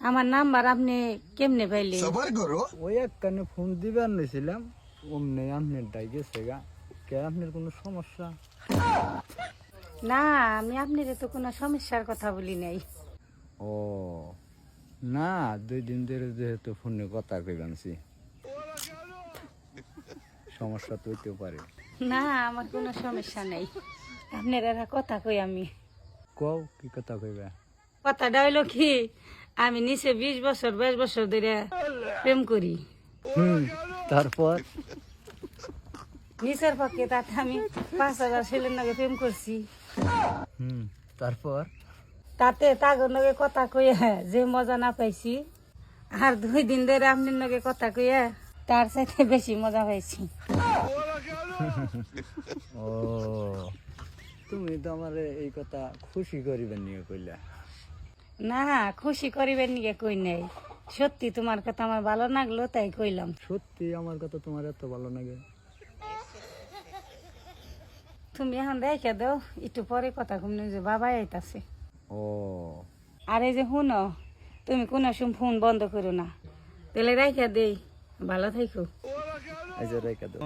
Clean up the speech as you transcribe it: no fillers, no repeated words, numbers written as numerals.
আমার নাম্বার আপনি কেমনে পাইলেন? ওই এক কানে ফোন দিবার নিয়েছিলাম, অমনি আপনার ডাই গেছে গা। কে আপনার কোনো সমস্যা? না, আমি আপনার তো কোনো সমস্যার কথা বলি নাই। ও না, 2 দিন ধরে যেহেতু ফোনে কথা কইবানছি, সমস্যা তো হইতেও পারে। না, আমার কোনো সমস্যা নাই। আপনার এরা কথা কই আমি। কও কি কথা কইবা? কথাটা হইলো কি, আমি নিচে 20 বছর 22 বছর ধরে প্রেম করি। তারপর নিচের পক্ষে তাতে আমি 5,000 ছেলের নাকি প্রেম করছি। তারপর তাতে তাগর নগে কথা কইয়া যে মজা না পাইছি, আর 2 দিন ধরে আপনার নগে কথা কইয়া তার সাথে বেশি মজা পাইছি। ও, তুমি তো আমার এই কথা খুশি করিবেন নিয়ে কইলা। না, খুশি করিবেন নিয়ে কই নাই, সত্যি তোমার কথা আমার ভালো লাগলো তাই কইলাম। সত্যি আমার কথা তোমার এত ভালো লাগে? তুমি এখন রেখে দাও, একটু পরে কথা কমনি, যে বাবা আইতাছে। ও আর এই যে শুনো, তুমি কোনো সময় ফোন বন্ধ করো না, তাহলে রেখে দেই। ভালো থাকো। এই যে রেখে দাও।